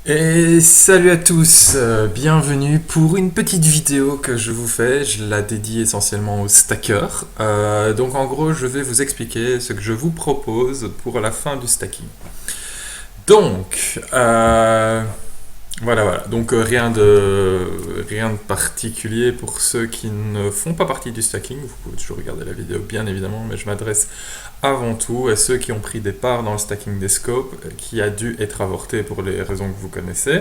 Et salut à tous, bienvenue pour une petite vidéo que je vous fais. Je la dédie essentiellement aux stackers. Donc en gros, je vais vous expliquer ce que je vous propose pour la fin du stacking. Donc, voilà. Donc rien de particulier pour ceux qui ne font pas partie du stacking. Vous pouvez toujours regarder la vidéo, bien évidemment, mais je m'adresse avant tout à ceux qui ont pris des parts dans le stacking des scopes, qui a dû être avorté pour les raisons que vous connaissez.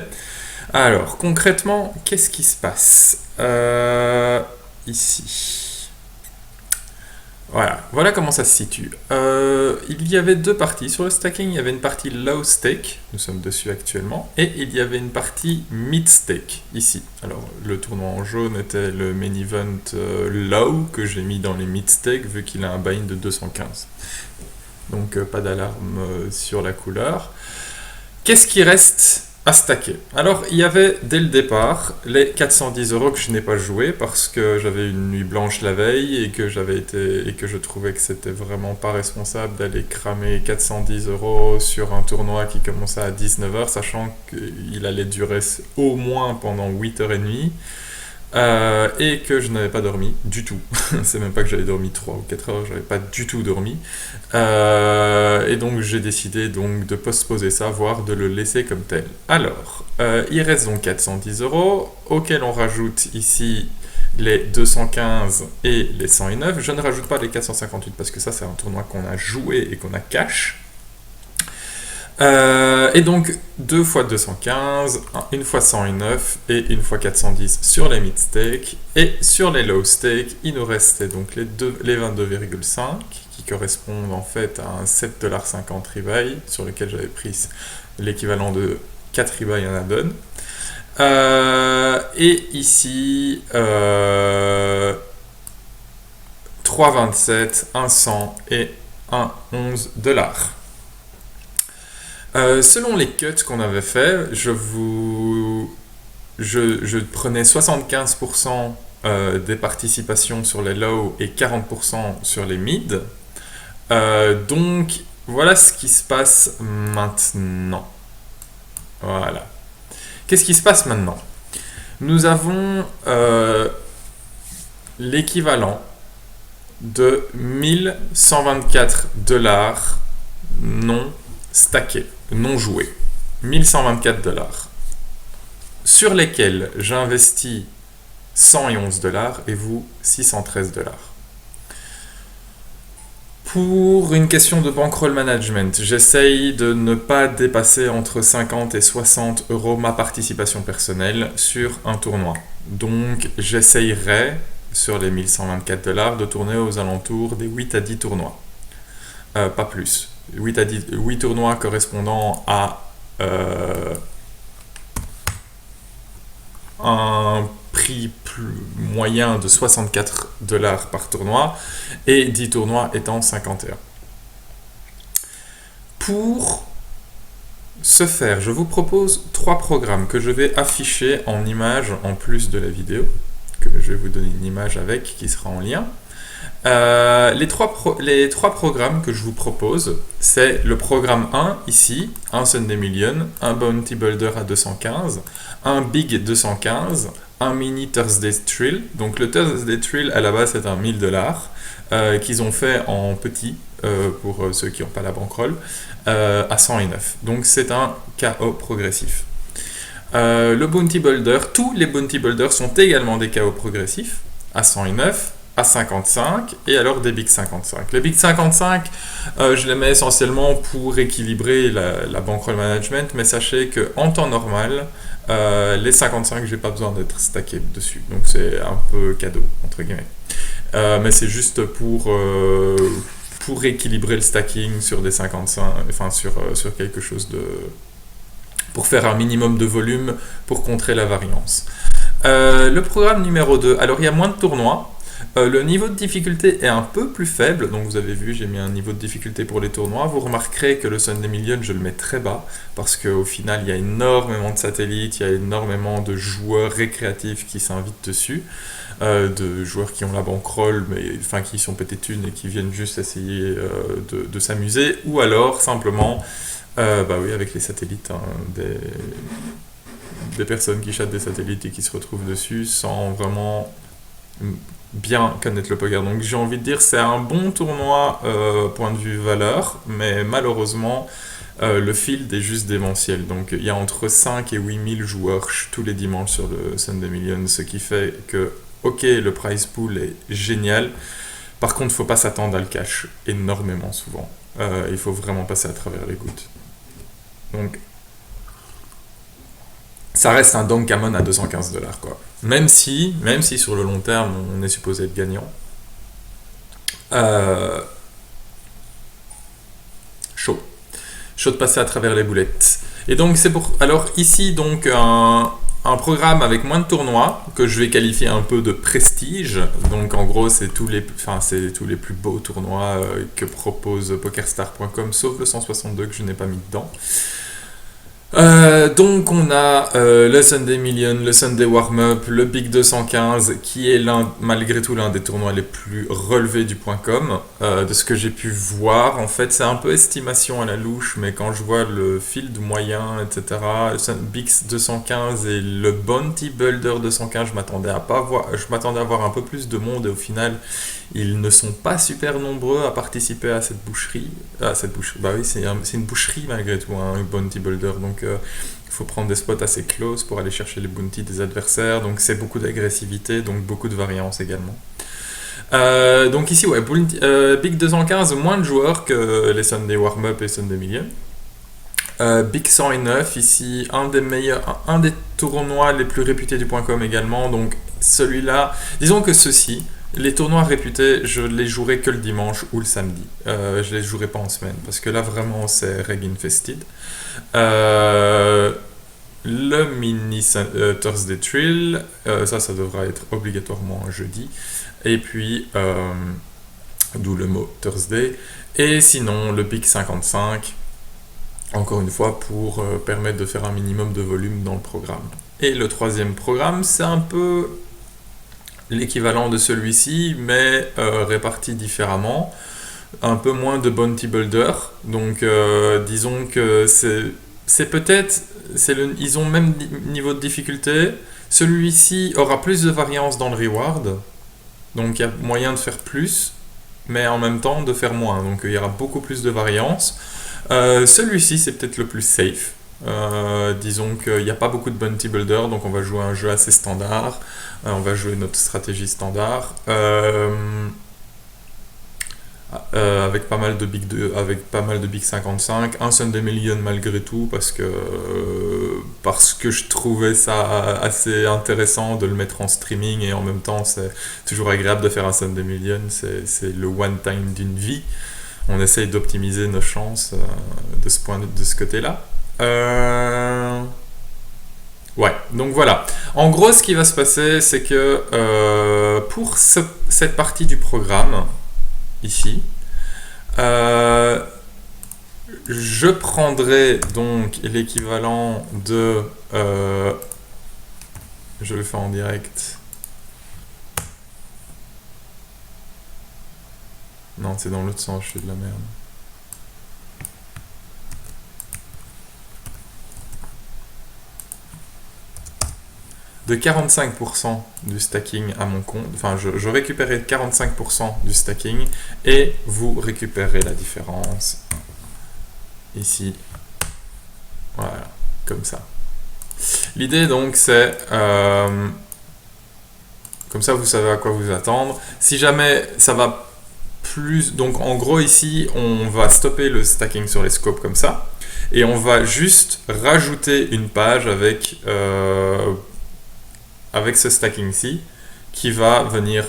Alors, concrètement, qu'est-ce qui se passe ici? Voilà comment ça se situe. Il y avait deux parties sur le stacking. Il y avait une partie low stake, nous sommes dessus actuellement, et il y avait une partie mid stake, ici. Alors, le tournoi en jaune était le main event low, que j'ai mis dans les mid stake, vu qu'il a un buy-in de 215. Donc, pas d'alarme sur la couleur. Qu'est-ce qui reste à stacker? Alors, il y avait dès le départ les 410 € que je n'ai pas joué parce que j'avais une nuit blanche la veille et que je trouvais que c'était vraiment pas responsable d'aller cramer 410 € sur un tournoi qui commençait à 19h, sachant qu'il allait durer au moins pendant 8h30. Et que je n'avais pas dormi du tout. C'est même pas que j'avais dormi 3 ou 4 heures, j'avais pas du tout dormi. Et donc j'ai décidé donc de postposer ça, voire de le laisser comme tel. Alors, il reste donc 410 € auxquels on rajoute ici les 215 et les 109. Je ne rajoute pas les 458 parce que ça c'est un tournoi qu'on a joué et qu'on a cash. Et donc 2 fois 215, une fois 109 et une fois 410 sur les mid stake. Et sur les low stake, il nous restait donc les 22,5 qui correspondent en fait à un 7,50$ rebuy sur lequel j'avais pris l'équivalent de 4 rebuy en add-on. Et ici 3,27, un 100 et un 11$. Selon les cuts qu'on avait fait, je prenais 75% des participations sur les low et 40% sur les mid. Donc voilà ce qui se passe maintenant. Voilà. Qu'est-ce qui se passe maintenant? Nous avons l'équivalent de 1124$ non stackés, non joués. 1124$, sur lesquels j'investis 111$ et vous 613$. Pour une question de bankroll management, j'essaye de ne pas dépasser entre 50 et 60€ ma participation personnelle sur un tournoi. Donc j'essayerai sur les 1124$ de tourner aux alentours des 8 à 10 tournois. Pas plus. 8 tournois correspondant à un prix moyen de 64$ par tournoi et 10 tournois étant 51. Pour ce faire, je vous propose 3 programmes que je vais afficher en image en plus de la vidéo, que je vais vous donner une image avec qui sera en lien. Les trois programmes que je vous propose, c'est le programme 1 ici, un Sunday Million, un Bounty Builder à 215, un Big 215, un Mini Thursday Thrill. Donc le Thursday Thrill à la base c'est un 1000$ qu'ils ont fait en petit pour ceux qui n'ont pas la bankroll à 109. Donc c'est un KO progressif. Le Bounty Builder, tous les Bounty Builders sont également des KO progressifs à 109. À 55 et alors des Big 55. Les Big 55, je les mets essentiellement pour équilibrer la bankroll management, mais sachez qu'en temps normal, les 55, j'ai pas besoin d'être stacké dessus, donc c'est un peu cadeau, entre guillemets. Mais c'est juste pour équilibrer le stacking sur des 55, enfin sur quelque chose de... pour faire un minimum de volume pour contrer la variance. Le programme numéro 2, alors il y a moins de tournois. Le niveau de difficulté est un peu plus faible, donc vous avez vu, j'ai mis un niveau de difficulté pour les tournois. Vous remarquerez que le Sunday Million, je le mets très bas, parce qu'au final, il y a énormément de satellites, il y a énormément de joueurs récréatifs qui s'invitent dessus, de joueurs qui ont la bankroll, mais enfin qui sont pétés thunes et qui viennent juste essayer de s'amuser, ou alors simplement Bah oui, avec les satellites, hein, des personnes qui chatent des satellites et qui se retrouvent dessus sans vraiment bien connaître le poker. Donc j'ai envie de dire c'est un bon tournoi point de vue valeur, mais malheureusement le field est juste démentiel. Donc il y a entre 5 et 8 000 joueurs tous les dimanches sur le Sunday Million, ce qui fait que ok, le prize pool est génial, par contre il ne faut pas s'attendre à le cash énormément souvent. Il faut vraiment passer à travers les gouttes. Donc ça reste un Bankgammon à 215 $, quoi. Même si sur le long terme, on est supposé être gagnant. Chaud. Chaud de passer à travers les boulettes. Et donc, c'est pour. Alors, ici, donc, un programme avec moins de tournois, que je vais qualifier un peu de prestige. Donc, en gros, c'est tous les plus beaux tournois que propose PokerStar.com, sauf le 162 que je n'ai pas mis dedans. Donc on a le Sunday Million, le Sunday Warm-Up, le Big 215 qui est malgré tout l'un des tournois les plus relevés du .com. De ce que j'ai pu voir, en fait c'est un peu estimation à la louche, mais quand je vois le field moyen, etc., le Big 215 et le Bounty Builder 215, je m'attendais à voir un peu plus de monde et au final ils ne sont pas super nombreux à participer à cette boucherie. Bah oui, c'est une boucherie malgré tout, hein, un bounty builder. Donc il faut prendre des spots assez close pour aller chercher les bounties des adversaires. Donc c'est beaucoup d'agressivité, donc beaucoup de variance également. Donc ici, ouais, Big 215, moins de joueurs que les Sunday Warm-Up et Sunday Million. Big 109, ici, un des tournois les plus réputés du .com également. Donc celui-là, disons que les tournois réputés, je les jouerai que le dimanche ou le samedi. Je les jouerai pas en semaine parce que là vraiment c'est reg infested. Le mini Thursday Thrill, ça devra être obligatoirement un jeudi. Et puis, d'où le mot Thursday. Et sinon le Big 55, encore une fois pour permettre de faire un minimum de volume dans le programme. Et le troisième programme, c'est un peu l'équivalent de celui-ci, mais réparti différemment. Un peu moins de bounty builder. Donc, disons que c'est peut-être... ils ont le même niveau de difficulté. Celui-ci aura plus de variance dans le reward. Donc, il y a moyen de faire plus, mais en même temps de faire moins. Donc, il y aura beaucoup plus de variance. Celui-ci, c'est peut-être le plus safe. Disons qu'il n'y a pas beaucoup de bounty builder, donc on va jouer un jeu assez standard. On va jouer notre stratégie standard avec pas mal de Big 55, un Sunday Million malgré tout parce que je trouvais ça assez intéressant de le mettre en streaming et en même temps c'est toujours agréable de faire un Sunday Million, c'est le one time d'une vie. On essaye d'optimiser nos chances de ce côté-là. Ouais, donc voilà. En gros, ce qui va se passer, c'est que pour cette partie du programme, ici, je prendrai donc l'équivalent de... je le fais en direct. Non, c'est dans l'autre sens, je fais de la merde. De 45% du stacking à mon compte, enfin je récupérerai 45% du stacking et vous récupérez la différence ici, voilà, comme ça. L'idée donc c'est, comme ça vous savez à quoi vous attendre. Si jamais ça va plus, donc en gros ici on va stopper le stacking sur les scopes comme ça et on va juste rajouter une page avec ce stacking-ci qui va venir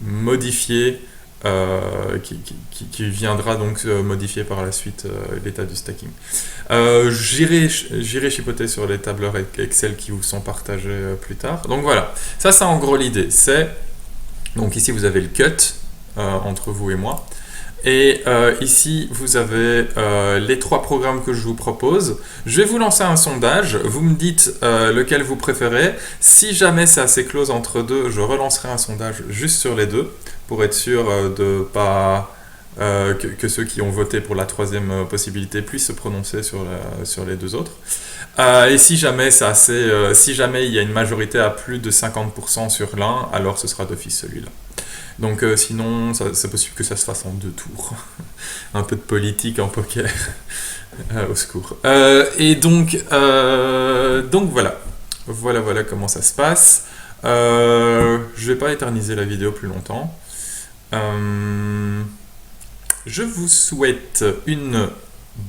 modifier, qui viendra donc modifier par la suite l'état du stacking. J'irai chipoter sur les tableurs Excel qui vous sont partagés plus tard. Donc voilà, ça c'est en gros l'idée. Donc ici vous avez le cut entre vous et moi. Et ici, vous avez les 3 programmes que je vous propose. Je vais vous lancer un sondage. Vous me dites lequel vous préférez. Si jamais c'est assez close entre deux, je relancerai un sondage juste sur les deux pour être sûr de pas que ceux qui ont voté pour la troisième possibilité puissent se prononcer sur les deux autres. Et si jamais si jamais il y a une majorité à plus de 50% sur l'un, alors ce sera d'office celui-là. Donc sinon, c'est possible que ça se fasse en 2 tours. Un peu de politique en poker. Au secours. Et donc voilà. Voilà comment ça se passe. Je vais pas éterniser la vidéo plus longtemps. Je vous souhaite une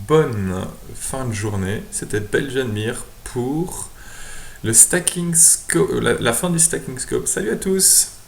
bonne fin de journée. C'était Belgian Mir pour le Stacking Scope, la fin du Stacking Scope. Salut à tous!